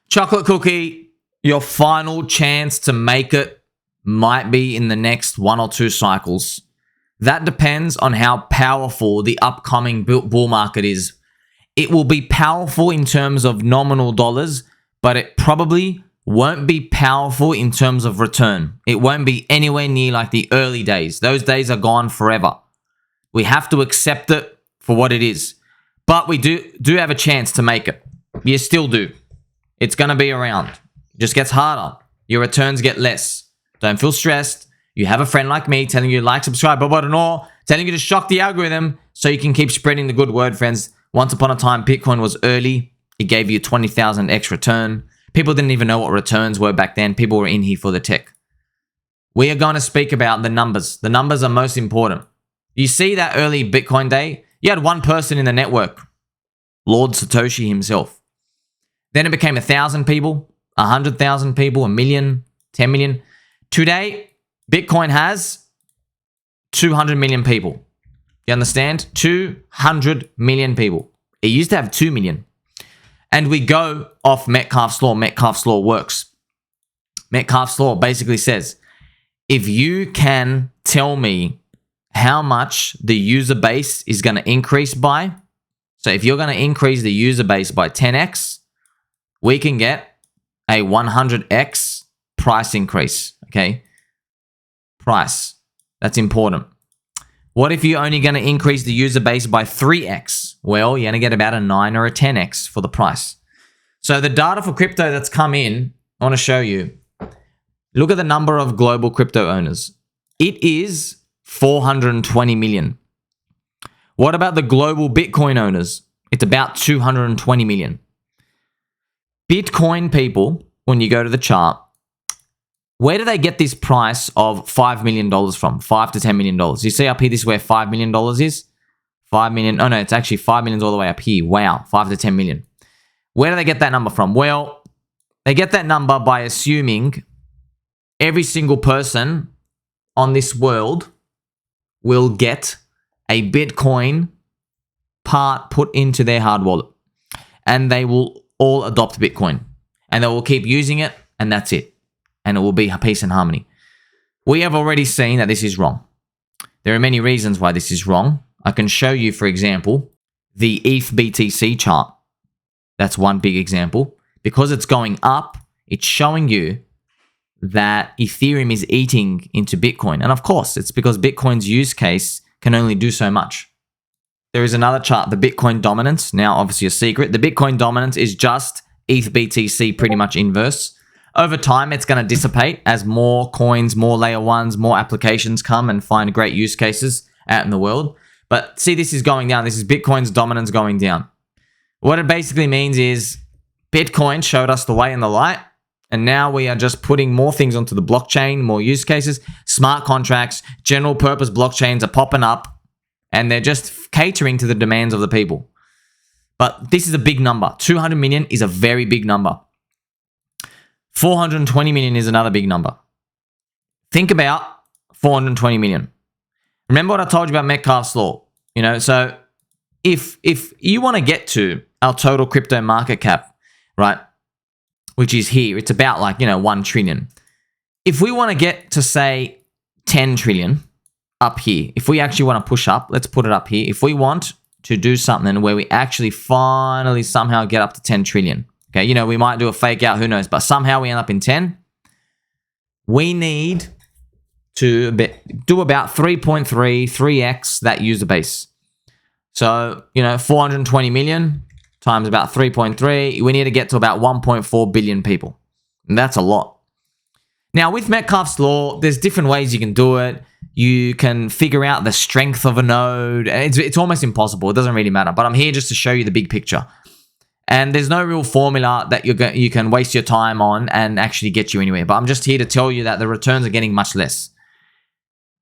Chocolate cookie, your final chance to make it might be in the next 1 or 2 cycles. That depends on how powerful the upcoming bull market is. It will be powerful in terms of nominal dollars, but it probably won't be powerful in terms of return. It won't be anywhere near like the early days. Those days are gone forever. We have to accept it for what it is. But we do have a chance to make it. You still do. It's going to be around. It just gets harder. Your returns get less. Don't feel stressed. You have a friend like me telling you like, subscribe, blah, blah, blah, telling you to shock the algorithm so you can keep spreading the good word, friends. Once upon a time, Bitcoin was early. It gave you 20,000 X return. People didn't even know what returns were back then. People were in here for the tech. We are going to speak about the numbers. The numbers are most important. You see that early Bitcoin day? You had one person in the network, Lord Satoshi himself. Then it became 1,000 people, 100,000 people, 1 million, 10 million. Today, Bitcoin has 200 million people. You understand? 200 million people. It used to have 2 million. And we go off Metcalfe's law. Metcalfe's law works. Metcalfe's law basically says, if you can tell me how much the user base is going to increase by, so if you're going to increase the user base by 10x, we can get a 100x price increase, okay? Price. That's important. What if you're only going to increase the user base by 3x? Well, you're going to get about a 9 or a 10x for the price. So the data for crypto that's come in, I want to show you. Look at the number of global crypto owners. It is 420 million. What about the global Bitcoin owners? It's about 220 million. Bitcoin people, when you go to the chart, where do they get this price of $5 million from? $5 to $10 million. You see up here, this is where $5 million is. 5 million. Oh no, it's actually 5 million all the way up here. Wow, 5 to 10 million. Where do they get that number from? Well, they get that number by assuming every single person on this world will get a Bitcoin part put into their hard wallet. And they will all adopt Bitcoin. And they will keep using it, and that's it. And it will be peace and harmony. We have already seen that this is wrong. There are many reasons why this is wrong. I can show you, for example, the ETH BTC chart. That's one big example. Because it's going up, it's showing you that Ethereum is eating into Bitcoin. And of course, it's because Bitcoin's use case can only do so much. There is another chart, the Bitcoin Dominance. Now, obviously a secret. The Bitcoin Dominance is just ETH BTC pretty much inverse. Over time, it's going to dissipate as more coins, more layer ones, more applications come and find great use cases out in the world. But see, this is going down. This is Bitcoin's dominance going down. What it basically means is Bitcoin showed us the way and the light. And now we are just putting more things onto the blockchain, more use cases, smart contracts, general purpose blockchains are popping up. And they're just catering to the demands of the people. But this is a big number. 200 million is a very big number. 420 million is another big number. Think about 420 million. Remember what I told you about Metcalfe's law? You know, so if you want to get to our total crypto market cap, right, which is here, it's about like, 1 trillion. If we want to get to, say, 10 trillion up here, if we actually want to push up, let's put it up here. If we want to do something where we actually finally somehow get up to 10 trillion, okay, we might do a fake out, who knows, but somehow we end up in 10. We need to do about 3x that user base. So, 420 million times about 3.3, we need to get to about 1.4 billion people. And that's a lot. Now, with Metcalfe's law, there's different ways you can do it. You can figure out the strength of a node. It's almost impossible. It doesn't really matter. But I'm here just to show you the big picture. And there's no real formula that you can waste your time on and actually get you anywhere. But I'm just here to tell you that the returns are getting much less.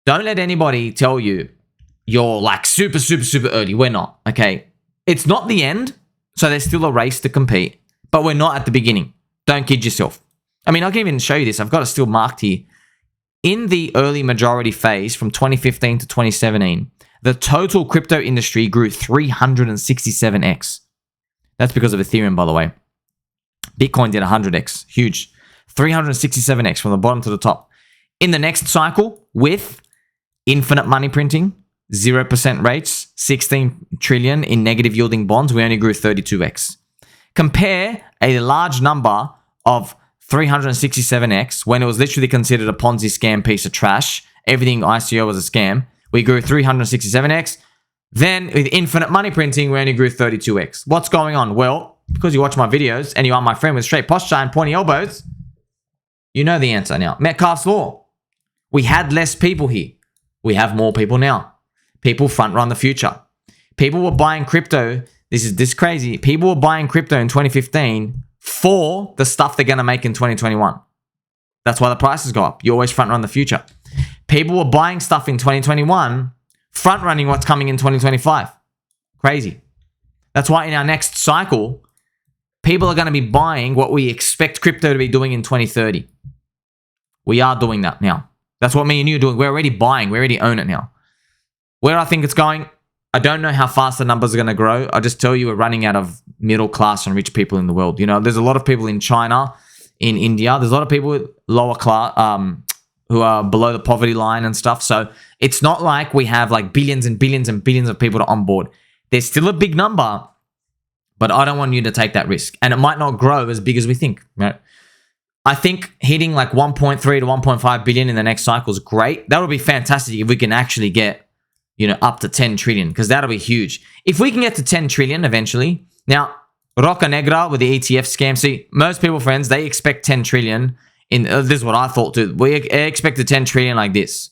Don't let anybody tell you you're like super early. We're not, okay? It's not the end, so there's still a race to compete. But we're not at the beginning. Don't kid yourself. I mean, I can even show you this. I've got it still marked here. In the early majority phase from 2015 to 2017, the total crypto industry grew 367x. That's because of Ethereum, by the way. Bitcoin did 100x. Huge. 367x from the bottom to the top. In the next cycle, with infinite money printing, 0% rates, 16 trillion in negative yielding bonds, we only grew 32x. Compare a large number of 367x when it was literally considered a Ponzi scam piece of trash. Everything ICO was a scam. We grew 367x. Then with infinite money printing, we only grew 32x. What's going on? Well, because you watch my videos and you are my friend with straight posture and pointy elbows, you know the answer now. Metcalfe's law. We had less people here. We have more people now. People front run the future. People were buying crypto. This is crazy. People were buying crypto in 2015 for the stuff they're going to make in 2021. That's why the prices go up. You always front run the future. People were buying stuff in 2021, front running what's coming in 2025. Crazy. That's why in our next cycle, people are going to be buying what we expect crypto to be doing in 2030. We are doing that now. That's what me and you are doing. We're already buying. We already own it now. Where I think it's going, I don't know how fast the numbers are going to grow. I just tell you we're running out of middle class and rich people in the world. You know, there's a lot of people in China, in India. There's a lot of people with lower class, who are below the poverty line and stuff. So it's not like we have like billions and billions and billions of people to onboard. There's still a big number, but I don't want you to take that risk. And it might not grow as big as we think, right? I think hitting like 1.3 to 1.5 billion in the next cycle is great. That would be fantastic if we can actually get, you know, up to 10 trillion, because that'll be huge. If we can get to 10 trillion eventually. Now, Roca Negra with the ETF scam. See, most people, friends, they expect 10 trillion. This is what I thought too. We expected 10 trillion like this.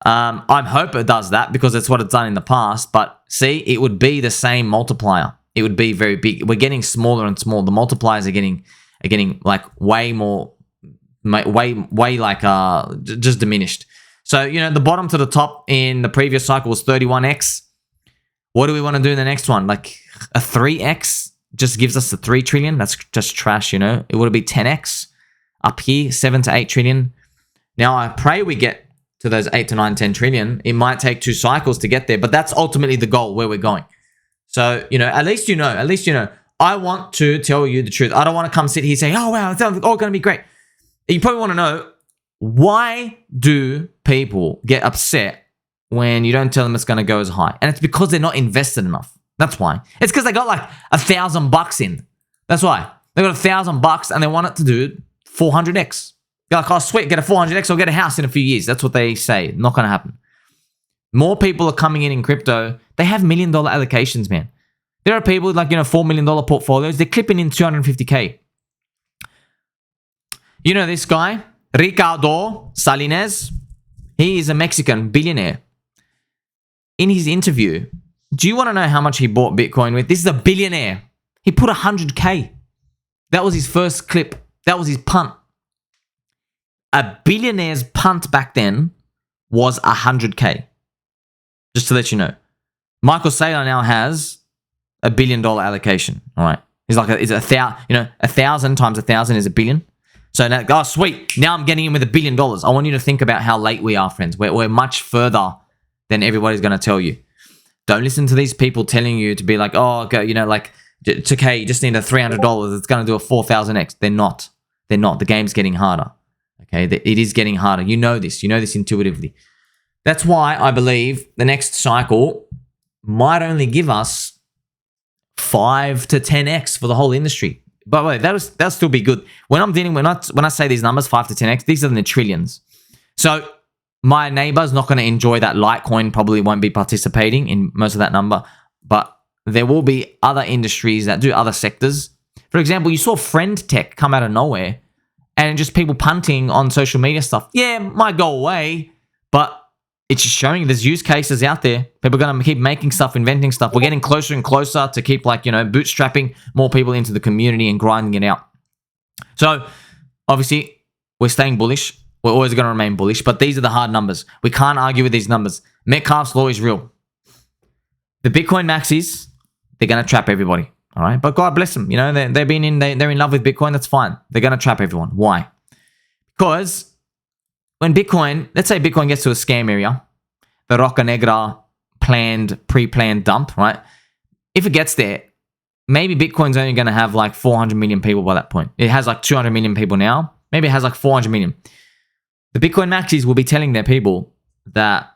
I hope it does that because it's what it's done in the past. But see, it would be the same multiplier. It would be very big. We're getting smaller and smaller. The multipliers are getting like way more, way like just diminished. So, you know, the bottom to the top in the previous cycle was 31x. What do we want to do in the next one? Like a 3x just gives us the 3 trillion. That's just trash, you know. It would be 10x up here, 7 to 8 trillion. Now, I pray we get to those 8 to 9, 10 trillion. It might take 2 cycles to get there, but that's ultimately the goal where we're going. So, you know, at least you know. I want to tell you the truth. I don't want to come sit here saying, oh, wow, it's all going to be great. You probably want to know, why do people get upset when you don't tell them it's going to go as high? And it's because they're not invested enough. That's why. It's because they got like $1,000 in. That's why. They got $1,000 and they want it to do 400x. They're like, oh, sweet, get a 400x or get a house in a few years. That's what they say. Not going to happen. More people are coming in crypto. They have $1 million allocations, man. There are people with like, you know, $4 million portfolios. They're clipping in 250K. You know this guy, Ricardo Salinas? He is a Mexican billionaire. In his interview, do you want to know how much he bought Bitcoin with? This is a billionaire. He put 100K. That was his first clip. That was his punt. A billionaire's punt back then was 100K. Just to let you know. Michael Saylor now has $1 billion allocation. All right. He's like, it's 1,000 times 1,000 is $1 billion. So now, oh, sweet. Now I'm getting in with $1 billion. I want you to think about how late we are, friends. We're much further than everybody's going to tell you. Don't listen to these people telling you to be like, oh, okay, you know, like, it's okay. You just need a $300. It's going to do a 4,000x. They're not. They're not. The game's getting harder. Okay. It is getting harder. You know this. You know this intuitively. That's why I believe the next cycle might only give us 5 to 10x for the whole industry. But wait, that'll still be good. When I say these numbers, 5 to 10x, these are in the trillions. So my neighbor's not going to enjoy that. Litecoin probably won't be participating in most of that number, but there will be other industries that do other sectors. For example, you saw Friend Tech come out of nowhere and just people punting on social media stuff. Yeah, might go away, but it's just showing there's use cases out there. People are going to keep making stuff, inventing stuff. We're getting closer and closer to keep like, you know, bootstrapping more people into the community and grinding it out. So obviously we're staying bullish. We're always going to remain bullish, but these are the hard numbers. We can't argue with these numbers. Metcalfe's law is real. The Bitcoin maxis, they're going to trap everybody. All right. But God bless them. You know, they're in love with Bitcoin. That's fine. They're going to trap everyone. Why? Because when Bitcoin, let's say Bitcoin gets to a scam area, the Roca Negra pre-planned dump, right? If it gets there, maybe Bitcoin's only going to have like 400 million people by that point. It has like 200 million people now. Maybe it has like 400 million. The Bitcoin Maxis will be telling their people that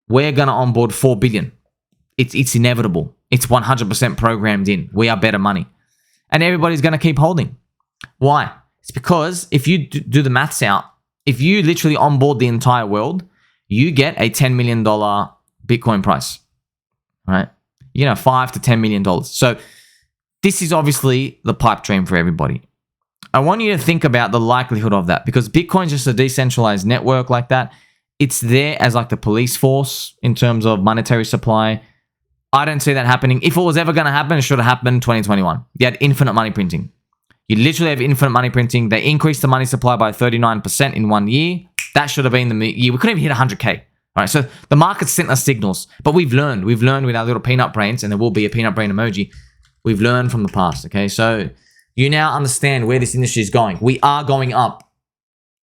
we're going to onboard 4 billion. It's inevitable. It's 100% programmed in. We are better money. And everybody's going to keep holding. Why? It's because if you do the maths out, if you literally onboard the entire world, you get a $10 million Bitcoin price, right? You know, $5 to $10 million. So this is obviously the pipe dream for everybody. I want you to think about the likelihood of that because Bitcoin's just a decentralized network like that. It's there as like the police force in terms of monetary supply. I don't see that happening. If it was ever going to happen, it should have happened in 2021. You had infinite money printing. You literally have infinite money printing. They increased the money supply by 39% in 1 year. That should have been the year. We couldn't even hit 100K. All right, so the market sent us signals, but we've learned. We've learned with our little peanut brains, and there will be a peanut brain emoji. We've learned from the past, okay? So you now understand where this industry is going. We are going up.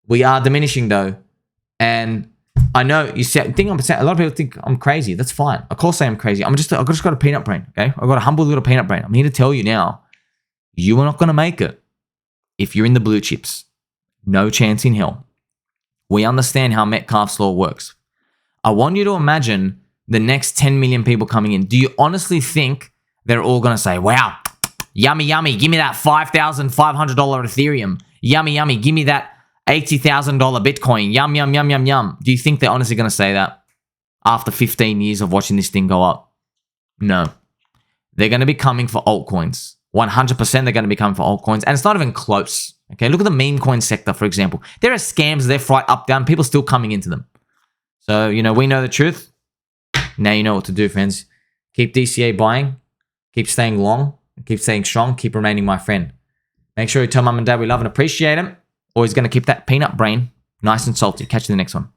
We are diminishing, though. And I know you think I'm a lot of people think I'm crazy. That's fine. Of course I am crazy. I've just got a peanut brain, okay? I've got a humble little peanut brain. I'm here to tell you now, you are not going to make it if you're in the blue chips. No chance in hell. We understand how Metcalfe's law works. I want you to imagine the next 10 million people coming in. Do you honestly think they're all going to say, wow, yummy, yummy, give me that $5,500 Ethereum. Yummy, yummy, give me that $80,000 Bitcoin. Yum, yum, yum, yum, yum. Do you think they're honestly going to say that after 15 years of watching this thing go up? No. They're going to be coming for altcoins. 100% they're going to be coming for altcoins. And it's not even close. Okay, look at the meme coin sector, for example. There are scams, they're right up, down. People still coming into them. So, you know, we know the truth. Now you know what to do, friends. Keep DCA buying. Keep staying long. Keep staying strong. Keep remaining my friend. Make sure you tell mum and dad we love and appreciate them. Always going to keep that peanut brain nice and salty. Catch you in the next one.